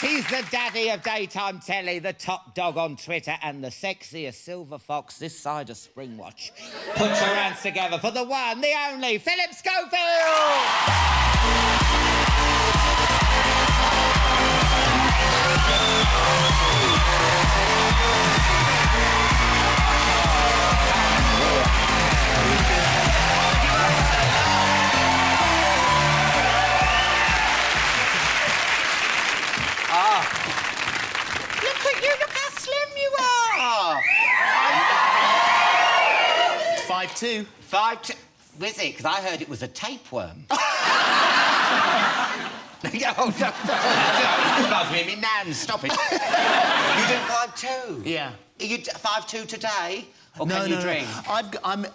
He's the daddy of daytime telly, the top dog on Twitter, and the sexiest silver fox this side of Springwatch. Put your hands together for the one, the only, Phillip Schofield! Look at you, look how slim you are! 5'2". 5'2". Was it? Because I heard it was a tapeworm. Oh, no. Buzz me, me nan, stop it. You do 5'2"? Yeah. Are you 5'2" today? Or No, can you drink?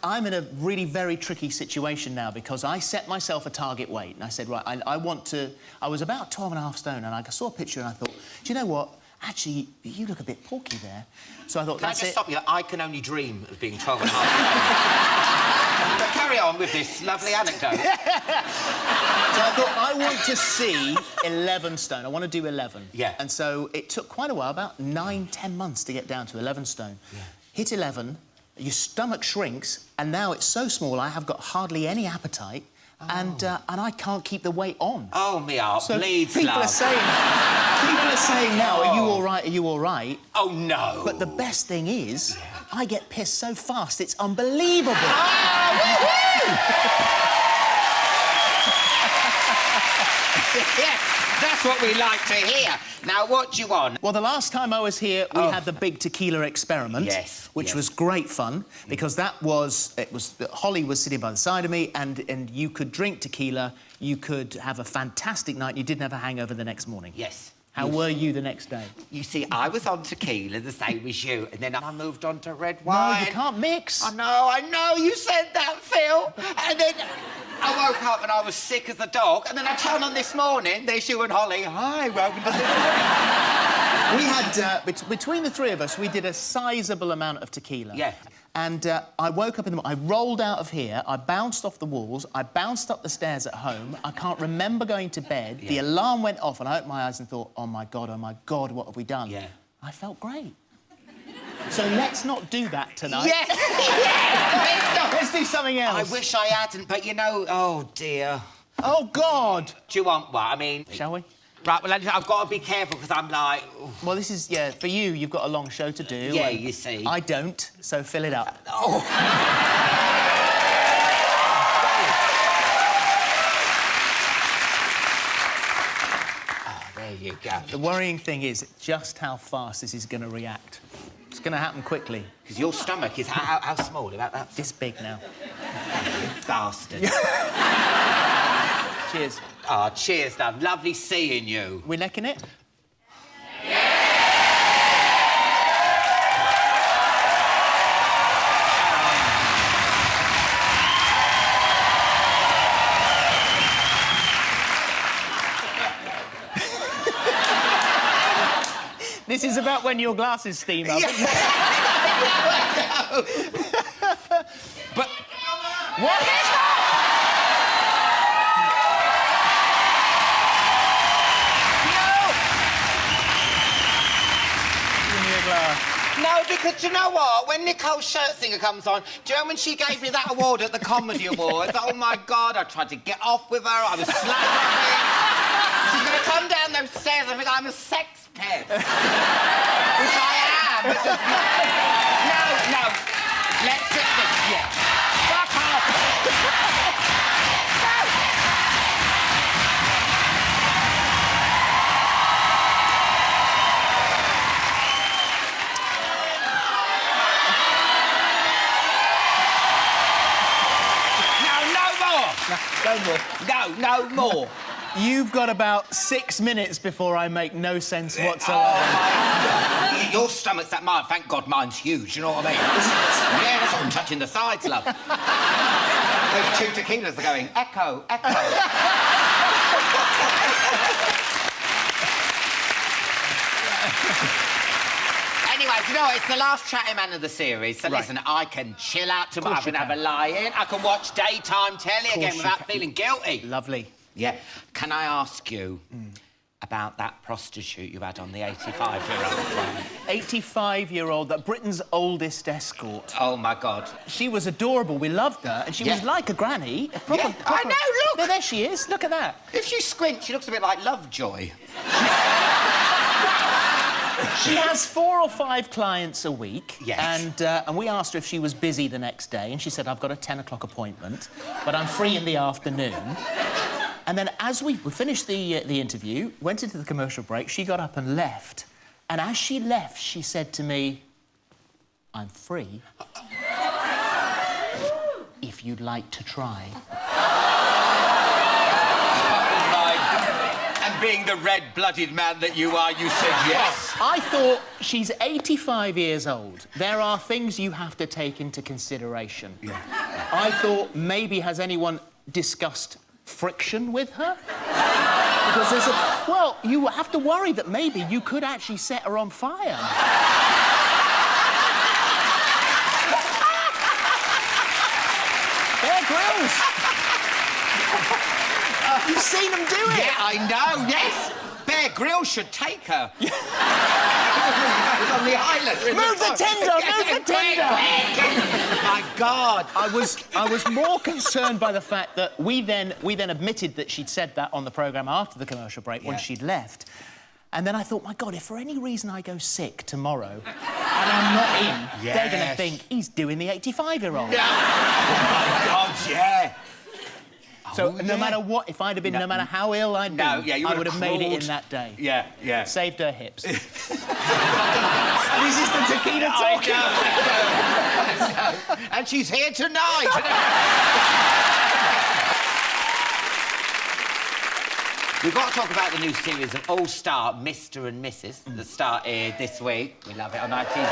I'm in a really very tricky situation now because I set myself a target weight and I said, right, I want to... I was about 12 and a half stone and I saw a picture and I thought, do you know what? Actually, you look a bit porky there. So I thought, Can I just stop you? I can only dream of being 12 and a half. But carry on with this lovely anecdote. So I thought, I want to see 11 stone. I want to do 11. Yeah. And so it took quite a while, about 9, 10 months to get down to 11 stone. Yeah. Hit 11, your stomach shrinks, and now it's so small I have got hardly any appetite, and I can't keep the weight on. Oh, me heart so bleeds, people love. are saying now, are you all right, are you all right? Oh, no. But the best thing is, I get pissed so fast, it's unbelievable. Yes, that's what we like to hear. Now, what do you want? Well, the last time I was here, we had the big tequila experiment. Yes. Which was great fun, because Holly was sitting by the side of me, and you could drink tequila, you could have a fantastic night, you didn't have a hangover the next morning. Yes. How were you the next day? You see, I was on tequila, the same as you, and then I moved on to red wine. No, you can't mix. I know, you said that, Phil. And then I woke up and I was sick as a dog, and then I turned on this morning, there's you and Holly. Hi, welcome to the... We had, between the three of us, we did a sizable amount of tequila. Yeah. And I woke up in the morning, I rolled out of here, I bounced off the walls, I bounced up the stairs at home, I can't remember going to bed, the alarm went off and I opened my eyes and thought, oh, my God, what have we done? Yeah. I felt great. So let's not do that tonight. Yes! Let's do something else. I wish I hadn't, but you know, oh, dear. Oh, God! Do you want what? I mean... Shall we? Right, well, I've got to be careful, because I'm like... Oof. Well, this is, for you, you've got a long show to do. Yeah, you see. I don't, so fill it up. Oh. Oh, there you go. The worrying thing is just how fast this is going to react. It's going to happen quickly. Because your stomach is how small? About that? This big now. Bastard. Cheers. Oh, cheers, love. Lovely seeing you. We're necking it? This is about when your glasses steam up. Yeah. But... What? No, because do you know what? When Nicole Scherzinger comes on, do you know when she gave me that award at the Comedy Awards? Oh, my God, I tried to get off with her, I was slapping her. She's going to come down those stairs and think I'm a sex pet. Which I am, but just... No. Let's sit this. Yeah. Fuck off. No more. You've got about 6 minutes before I make no sense whatsoever. Oh, my God. Your stomach's that mine. Thank God mine's huge, you know what I mean? Yeah, that's what I'm touching the sides, love. Those two tequilas are going, echo, echo. Anyway, do you know what? It's the last Chatty Man of the series, so listen, I can chill out tomorrow. I can have a lie-in. I can watch daytime telly again without feeling guilty. Lovely. Yeah. Can I ask you, about that prostitute you had on the 85-year-old. 85-year-old, that Britain's oldest escort. Oh, my God. She was adorable. We loved her, and she was like a granny. A proper, I know, look! There she is. Look at that. If you squint, she looks a bit like Lovejoy. She has 4 or 5 clients a week. Yes. And we asked her if she was busy the next day, and she said, I've got a 10 o'clock appointment, but I'm free in the afternoon. And then as we finished the interview, went into the commercial break, she got up and left. And as she left, she said to me, I'm free if you'd like to try. Being the red-blooded man that you are, you said yes. I thought, she's 85 years old. There are things you have to take into consideration. Yeah. I thought, maybe has anyone discussed friction with her? Because there's a... Well, you have to worry that maybe you could actually set her on fire. Bear Grylls! You've seen him do it! Yeah, I know, yes! Bear Grylls should take her. He's on the island. Move the tender! Move the tender! My God! I was more concerned by the fact that we then admitted that she'd said that on the programme after the commercial break when she'd left. And then I thought, my God, if for any reason I go sick tomorrow and I'm not in, they're going to think he's doing the 85-year-old. Yeah. Oh, my God, yeah. So no matter what, if I'd have been, no matter how ill I'd been, I would have made it in that day. Yeah, yeah. Saved her hips. This is the Tequila talking. And she's here tonight. We've got to talk about the new series of All-Star Mr. and Mrs. that started this week. We love it on ITV.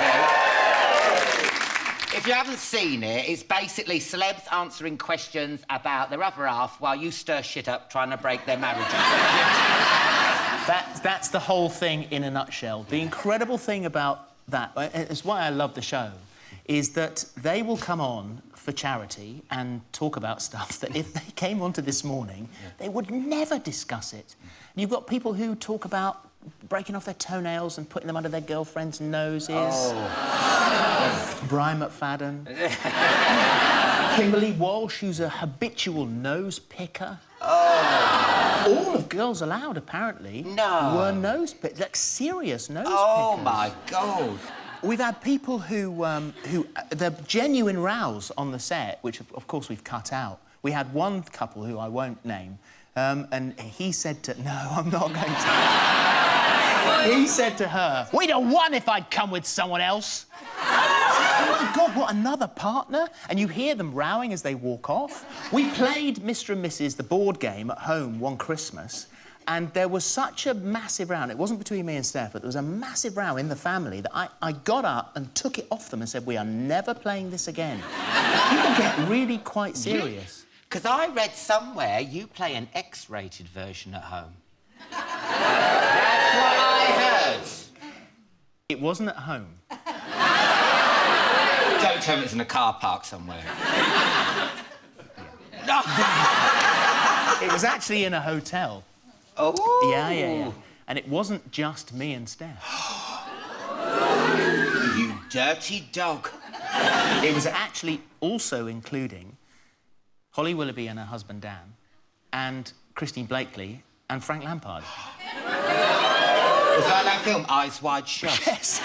If you haven't seen it, it's basically celebs answering questions about their other half while you stir shit up trying to break their marriage. That's the whole thing in a nutshell. The incredible thing about that, it's why I love the show, is that they will come on for charity and talk about stuff that if they came onto This Morning, they would never discuss it. And you've got people who talk about breaking off their toenails and putting them under their girlfriend's noses. Oh. Brian McFadden. Kimberly Walsh, who's a habitual nose picker. Oh. All of Girls Aloud, apparently, were nose pickers, like serious nose pickers. Oh, my God. We've had people who the genuine rows on the set, which, of course, we've cut out. We had one couple who I won't name, and he said to... No, I'm not going to... He said to her, we'd have won if I'd come with someone else. Oh, my God, what, another partner? And you hear them rowing as they walk off. We played Mr. and Mrs. the board game at home one Christmas, and there was such a massive row. It wasn't between me and Steph, but there was a massive row in the family that I got up and took it off them and said, we are never playing this again. People get really quite serious. Because I read somewhere you play an X-rated version at home. That's what I heard. It wasn't at home. Don't tell me it's in a car park somewhere. No. It was actually in a hotel. Oh. Yeah. And it wasn't just me and Steph. You dirty dog. It was actually also including Holly Willoughby and her husband Dan, and Christine Blakely and Frank Lampard. Was that film, Eyes Wide Shut? Yes.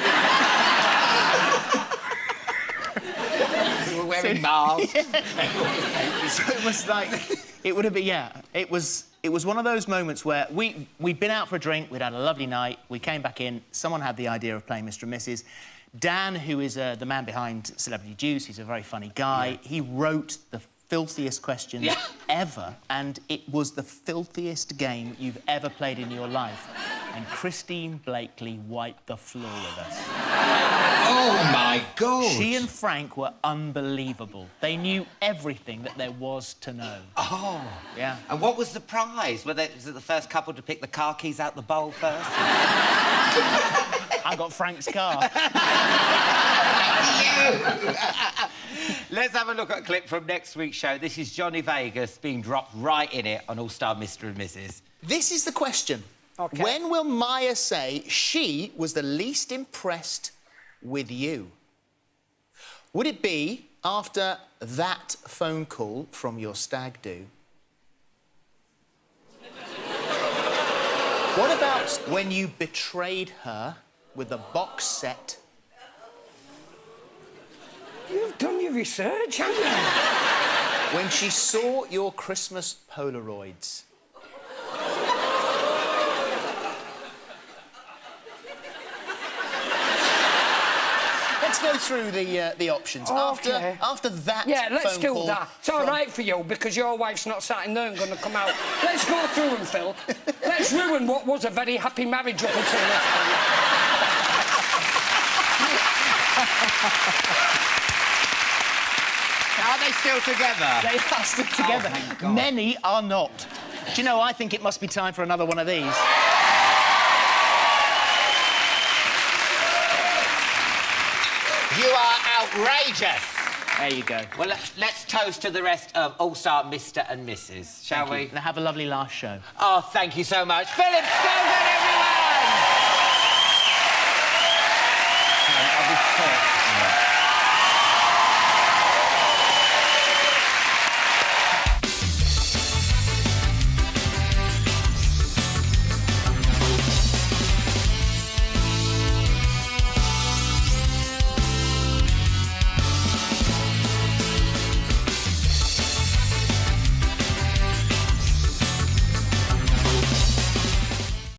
We were wearing masks. Yeah. So it was like... It would have been, It was one of those moments where we'd been out for a drink, we'd had a lovely night, we came back in, someone had the idea of playing Mr. and Mrs. Dan, who is the man behind Celebrity Juice, he's a very funny guy, he wrote the filthiest questions ever, and it was the filthiest game you've ever played in your life. And Christine Blakely wiped the floor with us. Oh, my God. She and Frank were unbelievable. They knew everything that there was to know. Oh. Yeah. And what was the prize? Was it the first couple to pick the car keys out the bowl first? I got Frank's car. Let's have a look at a clip from next week's show. This is Johnny Vegas being dropped right in it on All-Star Mr. and Mrs. This is the question. OK. When will Maya say she was the least impressed with you? Would it be after that phone call from your stag do? What about when you betrayed her with a box set? You've done your research, haven't you? When she saw your Christmas Polaroids? Let's go through the options. OK. After that Yeah, let's phone do call that. It's all right for you, because your wife's not sat in there and going to come out. Let's go through them, Phil. Let's ruin what was a very happy marriage up until this point. Are they still together? They are still together. thank God. Many are not. Do you know, I think it must be time for another one of these. You are outrageous. There you go. Well, let's toast to the rest of All-Star Mr. and Mrs., shall we? Now have a lovely last show. Oh, thank you so much. Phillip Schofield, everyone! I'll be